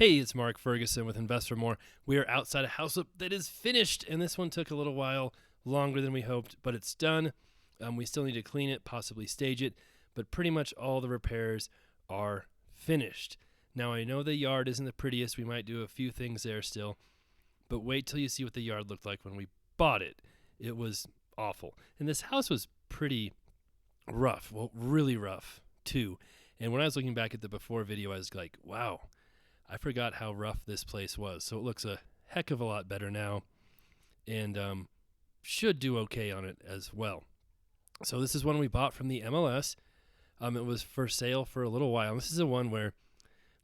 Hey, it's Mark Ferguson with Invest for More. We are outside a house that is finished, and this one took a little while longer than we hoped, but it's done. We still need to clean it, possibly stage it, but pretty much all the repairs are finished. Now, I know the yard isn't the prettiest. We might do a few things there still, but wait till you see what the yard looked like when we bought it. It was awful. And this house was pretty rough, well, really rough, too. And when I was looking back at the before video, I was like, wow, I forgot how rough this place was. So it looks a heck of a lot better now, and should do okay on it as well. So this is one we bought from the MLS. It was for sale for a little while. This is the one where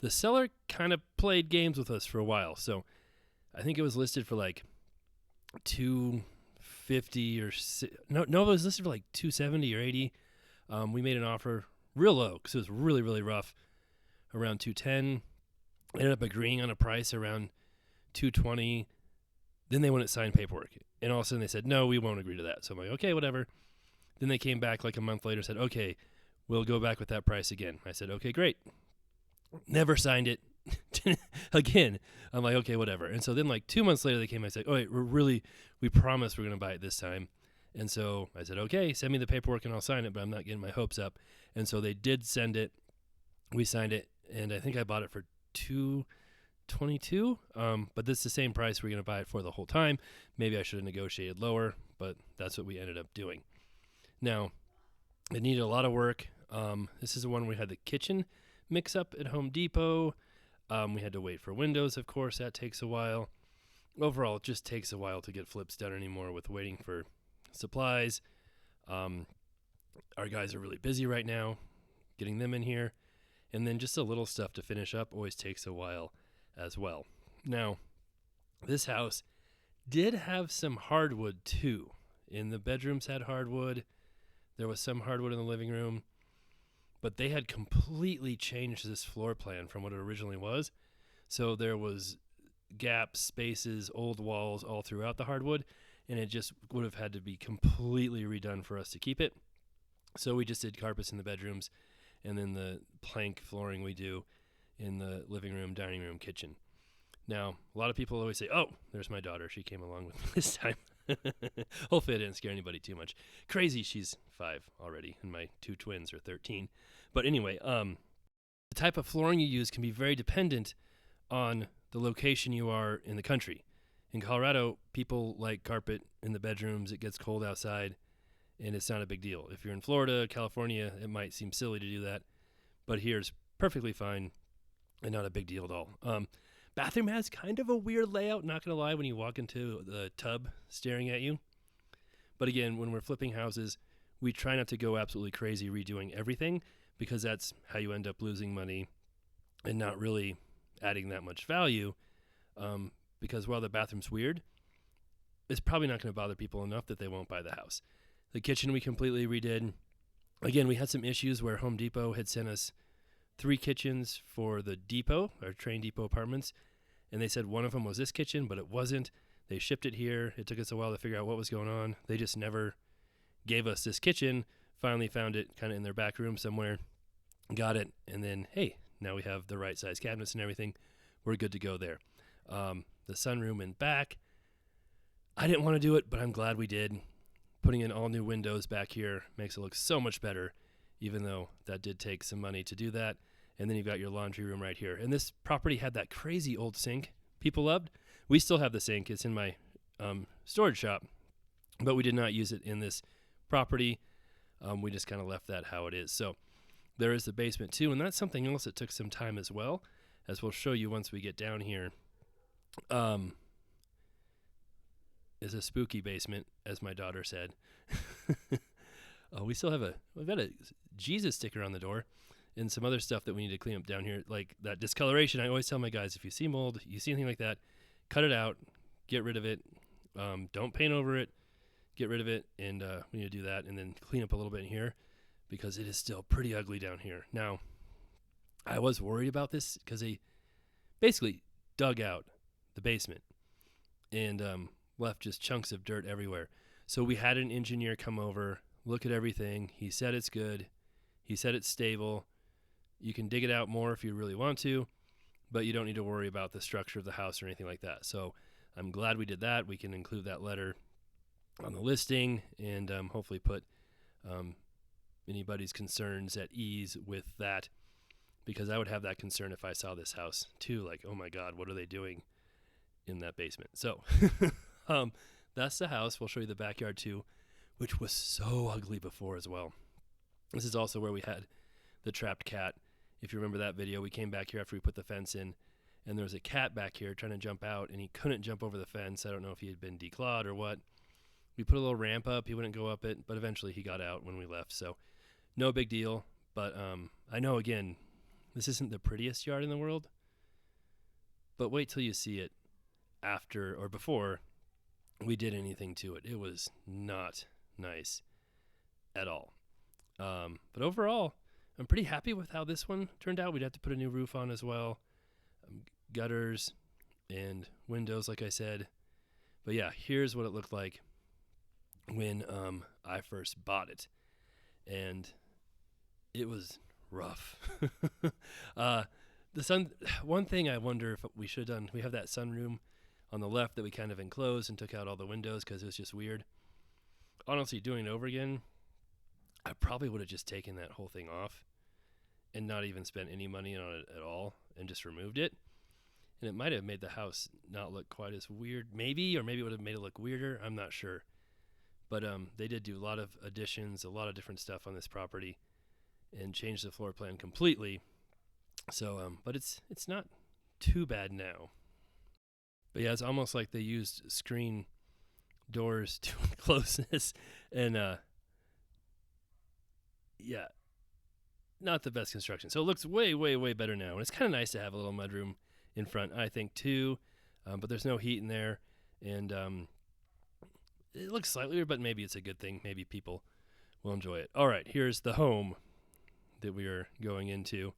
the seller kind of played games with us for a while. So I think it was listed for like $250 or no, it was listed for like $270 or $80. We made an offer real low because it was really, really rough, around $210. Ended up agreeing on a price around $220. Then they wouldn't sign paperwork, and all of a sudden they said, no, we won't agree to that. So I'm like, okay, whatever. Then they came back like a month later, said, okay, we'll go back with that price again. I said, okay, great. Never signed it again. I'm like, okay, whatever. And so then like 2 months later they came and said, oh wait, we promise we're going to buy it this time. And so I said, okay, send me the paperwork and I'll sign it, but I'm not getting my hopes up. And so they did send it. We signed it, and I think I bought it for $222, but this is the same price we're going to buy it for the whole time. Maybe I should have negotiated lower, but that's what we ended up doing. Now, it needed a lot of work. This is the one we had the kitchen mix up at Home Depot. We had to wait for windows, of course. That takes a while. Overall, it just takes a while to get flips done anymore with waiting for supplies. Our guys are really busy right now getting them in here. And then just a little stuff to finish up always takes a while as well. Now, this house did have some hardwood too. In the bedrooms had hardwood. There was some hardwood in the living room. But they had completely changed this floor plan from what it originally was. So there was gaps, spaces, old walls all throughout the hardwood. And it just would have had to be completely redone for us to keep it. So we just did carpets in the bedrooms, and then the plank flooring we do in the living room, dining room, kitchen. Now, a lot of people always say, oh, there's my daughter. She came along with me this time. Hopefully I didn't scare anybody too much. Crazy, she's 5 already, and my 2 twins are 13. But anyway, the type of flooring you use can be very dependent on the location you are in the country. In Colorado, people like carpet in the bedrooms. It gets cold outside, and it's not a big deal. If you're in Florida, California, it might seem silly to do that, but here it's perfectly fine and not a big deal at all. Bathroom has kind of a weird layout, not going to lie, when you walk into the tub staring at you. But again, when we're flipping houses, we try not to go absolutely crazy redoing everything, because that's how you end up losing money and not really adding that much value. Because while the bathroom's weird, it's probably not going to bother people enough that they won't buy the house. The kitchen we completely redid. Again, we had some issues where Home Depot had sent us 3 kitchens for the depot, our Train Depot apartments, and they said one of them was this kitchen, but it wasn't. They shipped it here. It took us a while to figure out what was going on. They just never gave us this kitchen. Finally found it kind of in their back room somewhere, got it, and then, hey, now we have the right size cabinets and everything. We're good to go there. The sunroom in back, I didn't want to do it, but I'm glad we did. Putting in all new windows back here makes it look so much better, even though that did take some money to do that. And then you've got your laundry room right here. And this property had that crazy old sink people loved. We still have the sink. It's in my storage shop, but we did not use it in this property. We just kind of left that how it is. So there is the basement too, and that's something else that took some time as well, as we'll show you once we get down here. Is a spooky basement, as my daughter said. We've got a Jesus sticker on the door and some other stuff that we need to clean up down here, like that discoloration. I always tell my guys, if you see mold, you see anything like that, cut it out, get rid of it. Don't paint over it, get rid of it, and we need to do that, and then clean up a little bit in here because it is still pretty ugly down here. Now, I was worried about this because they basically dug out the basement and left just chunks of dirt everywhere. So we had an engineer come over, look at everything. He said it's good. He said it's stable. You can dig it out more if you really want to, but you don't need to worry about the structure of the house or anything like that. So I'm glad we did that. We can include that letter on the listing and hopefully put anybody's concerns at ease with that, because I would have that concern if I saw this house too. Like, oh my God, what are they doing in that basement? So that's the house. We'll show you the backyard too, which was so ugly before as well. This is also where we had the trapped cat. If you remember that video, we came back here after we put the fence in, and there was a cat back here trying to jump out, and he couldn't jump over the fence. I don't know if he had been declawed or what. We put a little ramp up. He wouldn't go up it, but eventually he got out when we left. So no big deal. But I know, again, this isn't the prettiest yard in the world, but wait till you see it after or before we did anything to it. It was not nice at all. But overall, I'm pretty happy with how this one turned out. We'd have to put a new roof on as well, gutters and windows, like I said. But yeah, here's what it looked like when I first bought it, and it was rough. One thing I wonder if we should have done, we have that sunroom on the left that we kind of enclosed and took out all the windows because it was just weird. Honestly, doing it over again, I probably would have just taken that whole thing off and not even spent any money on it at all and just removed it. And it might have made the house not look quite as weird, maybe, or maybe it would have made it look weirder. I'm not sure. But they did do a lot of additions, a lot of different stuff on this property, and changed the floor plan completely. So, but it's not too bad now. But yeah, it's almost like they used screen doors to enclose this, and yeah, not the best construction. So it looks way, way, way better now. And it's kind of nice to have a little mudroom in front, I think, too. But there's no heat in there, and it looks slightly weird, but maybe it's a good thing. Maybe people will enjoy it. All right, here's the home that we are going into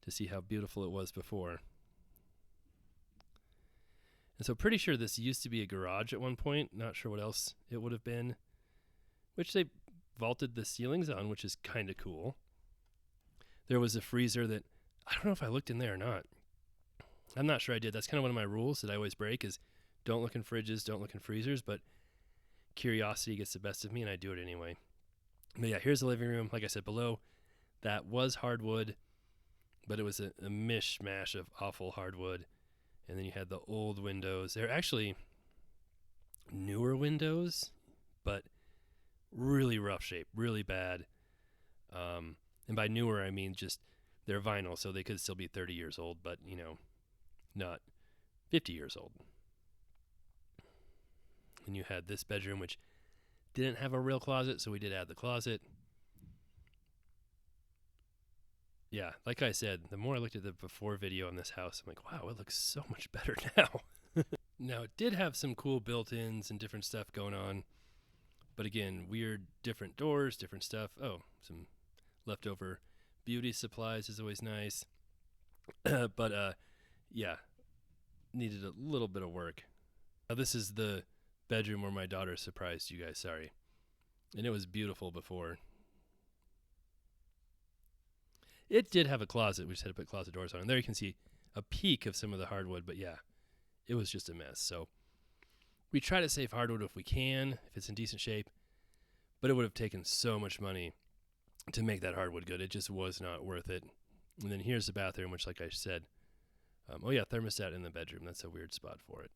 to see how beautiful it was before. And so pretty sure this used to be a garage at one point. Not sure what else it would have been, which they vaulted the ceilings on, which is kind of cool. There was a freezer that, I don't know if I looked in there or not. I'm not sure I did. That's kind of one of my rules that I always break is don't look in fridges, don't look in freezers, but curiosity gets the best of me and I do it anyway. But yeah, here's the living room. Like I said, below that was hardwood, but it was a mishmash of awful hardwood. And then you had the old windows. They're actually newer windows, but really rough shape, really bad. And by newer, I mean just they're vinyl, so they could still be 30 years old, but, you know, not 50 years old. And you had this bedroom, which didn't have a real closet, so we did add the closet. Yeah, like I said, the more I looked at the before video on this house, I'm like, wow, it looks so much better now. Now, it did have some cool built-ins and different stuff going on. But again, weird, different doors, different stuff. Oh, some leftover beauty supplies is always nice. But, yeah, needed a little bit of work. Now, this is the bedroom where my daughter surprised you guys, sorry. And it was beautiful before. It did have a closet. We just had to put closet doors on. And there you can see a peek of some of the hardwood. But yeah, it was just a mess. So we try to save hardwood if we can, if it's in decent shape. But it would have taken so much money to make that hardwood good. It just was not worth it. And then here's the bathroom, which, like I said, oh yeah, thermostat in the bedroom. That's a weird spot for it.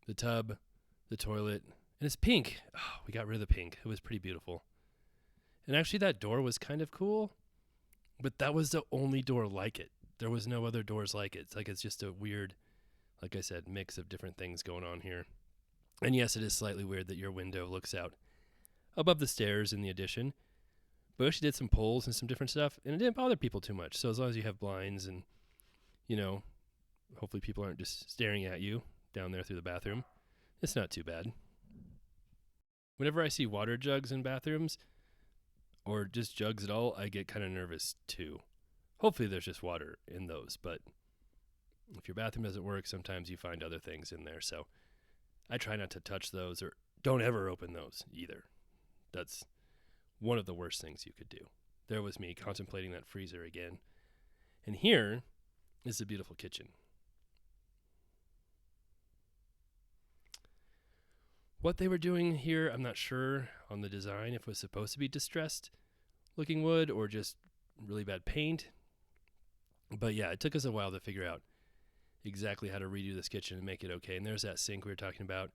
The tub, the toilet, and it's pink. Oh, we got rid of the pink. It was pretty beautiful. And actually that door was kind of cool, but that was the only door like it. There was no other doors like it. It's just a weird, like I said, mix of different things going on here. And yes, it is slightly weird that your window looks out above the stairs in the addition. But we actually did some poles and some different stuff, and it didn't bother people too much. So as long as you have blinds and, you know, hopefully people aren't just staring at you down there through the bathroom, it's not too bad. Whenever I see water jugs in bathrooms, or just jugs at all, I get kind of nervous too. Hopefully there's just water in those, but if your bathroom doesn't work, sometimes you find other things in there. So I try not to touch those, or don't ever open those either. That's one of the worst things you could do. There was me contemplating that freezer again. And here is the beautiful kitchen. What they were doing here, I'm not sure on the design, if it was supposed to be distressed looking wood or just really bad paint. But yeah, it took us a while to figure out exactly how to redo this kitchen and make it okay. And there's that sink we were talking about.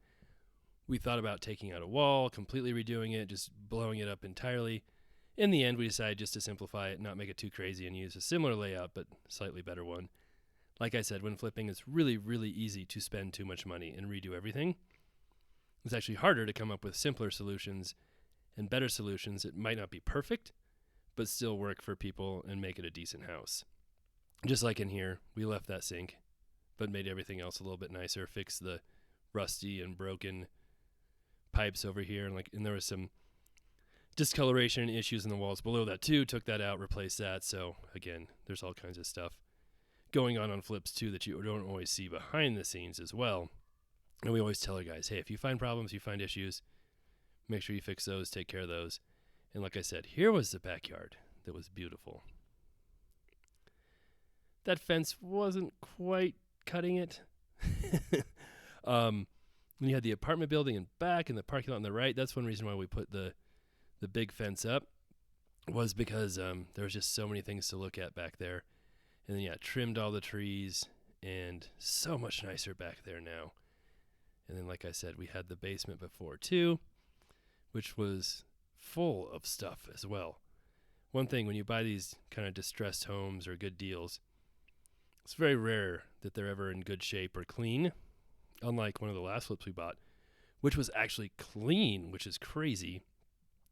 We thought about taking out a wall, completely redoing it, just blowing it up entirely. In the end, we decided just to simplify it, not make it too crazy, and use a similar layout, but slightly better one. Like I said, when flipping, it's really, really easy to spend too much money and redo everything. It's actually harder to come up with simpler solutions and better solutions. It might not be perfect, but still work for people and make it a decent house. Just like in here, we left that sink, but made everything else a little bit nicer, fixed the rusty and broken pipes over here, and there was some discoloration issues in the walls below that too. Took that out, replaced that. So again, there's all kinds of stuff going on flips too that you don't always see behind the scenes as well. And we always tell our guys, hey, if you find problems, you find issues, make sure you fix those, take care of those. And like I said, here was the backyard that was beautiful. That fence wasn't quite cutting it. When you had the apartment building in back and the parking lot on the right, that's one reason why we put the big fence up, was because there was just so many things to look at back there. And then, yeah, trimmed all the trees, and so much nicer back there now. And then, like I said, we had the basement before too, which was full of stuff as well. One thing, when you buy these kind of distressed homes or good deals, it's very rare that they're ever in good shape or clean. Unlike one of the last flips we bought, which was actually clean, which is crazy,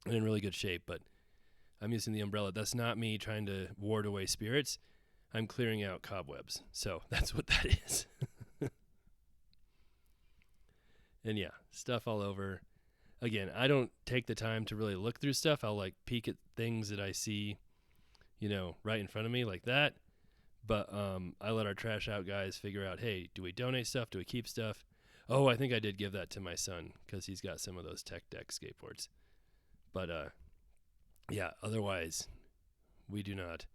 and in really good shape. But I'm using the umbrella. That's not me trying to ward away spirits. I'm clearing out cobwebs. So that's what that is. And yeah, stuff all over. Again, I don't take the time to really look through stuff. I'll like peek at things that I see, right in front of me like that. But I let our trash out guys figure out, hey, do we donate stuff? Do we keep stuff? Oh, I think I did give that to my son because he's got some of those Tech Deck skateboards. But yeah, otherwise, we do not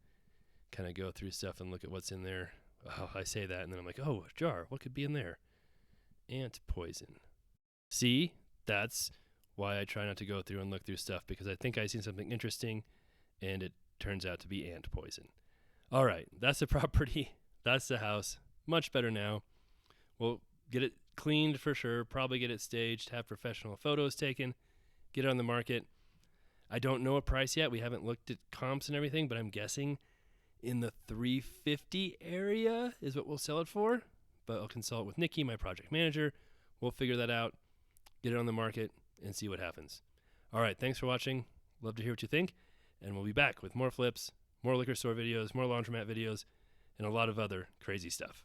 kind of go through stuff and look at what's in there. Oh, I say that, and then I'm like, oh, a jar. What could be in there? Ant poison. See, that's why I try not to go through and look through stuff, because I think I've seen something interesting, and it turns out to be ant poison. All right, that's the property. That's the house. Much better now. We'll get it cleaned for sure, probably get it staged, have professional photos taken, get it on the market. I don't know a price yet. We haven't looked at comps and everything, but I'm guessing in the $350 area is what we'll sell it for. But I'll consult with Nikki, my project manager. We'll figure that out, get it on the market, and see what happens. All right, thanks for watching. Love to hear what you think, and we'll be back with more flips, more liquor store videos, more laundromat videos, and a lot of other crazy stuff.